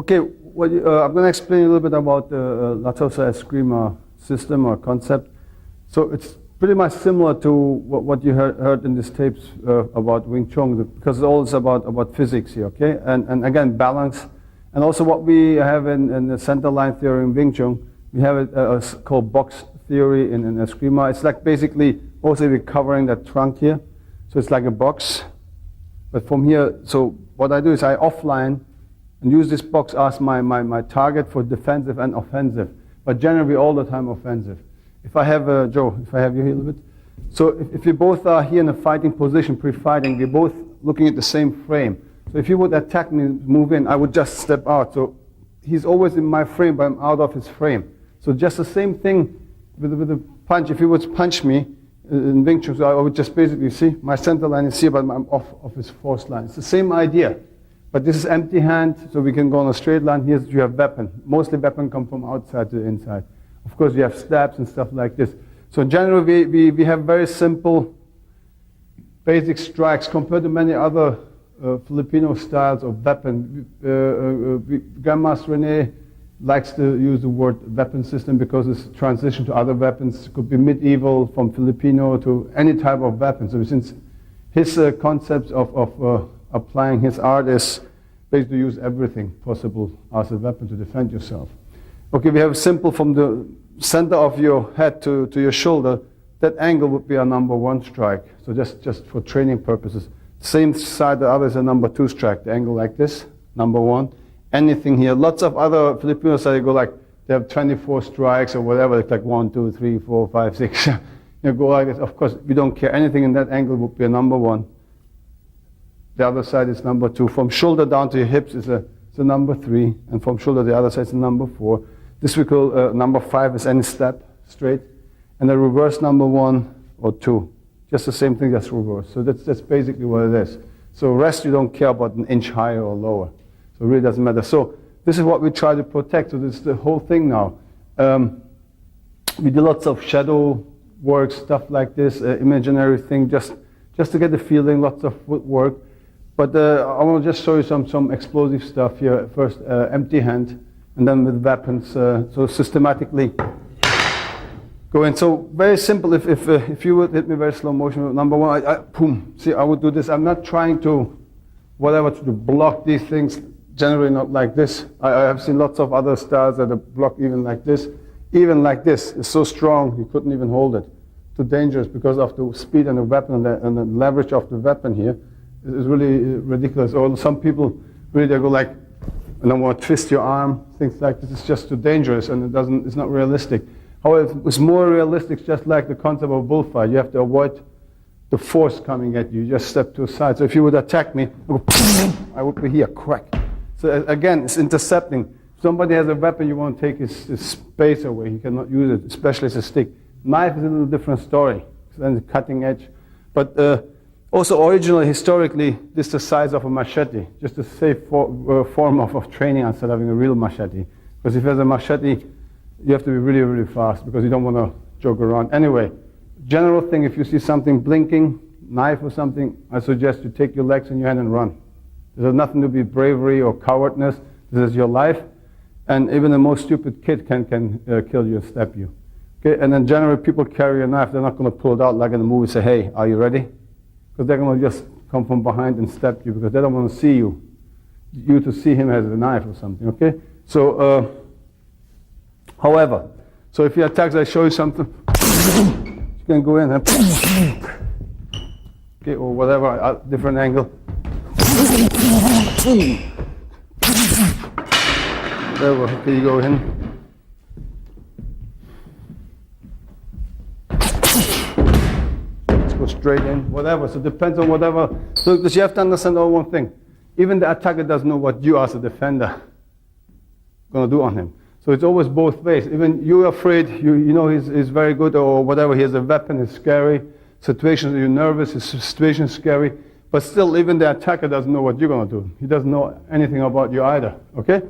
Okay, I'm going to explain a little bit about the Latosa Escrima system or concept. So it's pretty much similar to what you heard in these tapes about Wing Chun, because it's all about physics here, okay? And again, balance. And also what we have in the center line theory in Wing Chun, we have it called box theory in Escrima. It's like basically mostly we're covering that trunk here. So it's like a box. But from here, so what I do is I offline and use this box as my target for defensive and offensive. But generally all the time offensive. If I have, Joe, if I have you here a little bit. So if you both are here in a fighting position, pre-fighting, we're both looking at the same frame. So if you would attack me, move in, I would just step out. So he's always in my frame, but I'm out of his frame. So just the same thing with a punch. If he would punch me in Wing Chun, so I would just basically see my center line is here, but I'm off of his force line. It's the same idea. But this is empty hand, so we can go on a straight line. Here you have weapon. Mostly weapon come from outside to the inside. Of course, you have stabs and stuff like this. So generally, we have very simple, basic strikes compared to many other Filipino styles of weapon. Grandmaster Rene likes to use the word weapon system because it's a transition to other weapons. It could be medieval, from Filipino to any type of weapon. So since his concepts of applying his art is basically use everything possible as a weapon to defend yourself. Okay, we have simple from the center of your head to your shoulder. That angle would be a number 1 strike. So just for training purposes. Same side, the other is a number 2 strike. The angle like this, number 1. Anything here. Lots of other Filipinos they go like they have 24 strikes or whatever. It's like 1, 2, 3, 4, 5, 6. You go like this. Of course, we don't care. Anything in that angle would be a number 1. The other side is number 2. From shoulder down to your hips is a number 3, and from shoulder to the other side is a number 4. This we call number 5 is any step straight, and the reverse number 1 or 2. Just the same thing, just reverse. So that's basically what it is. So rest you don't care about an inch higher or lower. So it really doesn't matter. So this is what we try to protect. So this is the whole thing now. We do lots of shadow work, stuff like this, imaginary thing, just to get the feeling. Lots of footwork. But I want to just show you some explosive stuff here. First, empty hand, and then with weapons. So systematically go in. So very simple. If you would hit me very slow motion, number 1, boom. See, I would do this. I'm not trying to, to block these things. Generally not like this. I have seen lots of other styles that are blocked even like this. Even like this. It's so strong, you couldn't even hold it. Too dangerous because of the speed and the weapon and the leverage of the weapon here. It's really ridiculous. Or some people really they go like, and then want to twist your arm, things like this. It's just too dangerous and it's not realistic. However, it's more realistic, just like the concept of bullfight. You have to avoid the force coming at you. You just step to the side. So if you would attack me, I would be here, crack. So again, it's intercepting. If somebody has a weapon, you want to take his space away. He cannot use it, especially as a stick. Knife is a little different story. Then the cutting edge. But also originally, historically, this is the size of a machete. Just a safe form of training instead of having a real machete. Because if there's a machete, you have to be really, really fast because you don't want to joke around. Anyway, general thing, if you see something blinking, knife or something, I suggest you take your legs in your hand and run. There's nothing to be bravery or cowardness. This is your life. And even the most stupid kid can kill you and stab you. Okay? And then generally people carry a knife. They're not going to pull it out like in the movie, say, hey, are you ready? Because they're going to just come from behind and stab you because they don't want to see you. You to see him as a knife or something, okay? So, however, so if he attacks, I show you something, you can go in and, okay, or whatever, different angle. There, okay, you go in. Go straight in, whatever. So it depends on whatever. So because you have to understand all one thing. Even the attacker doesn't know what you as a defender going to do on him. So it's always both ways. Even you're afraid, you know he's very good or whatever, he has a weapon, it's scary. Situations you're nervous, his situation is scary. But still, even the attacker doesn't know what you're going to do. He doesn't know anything about you either, okay?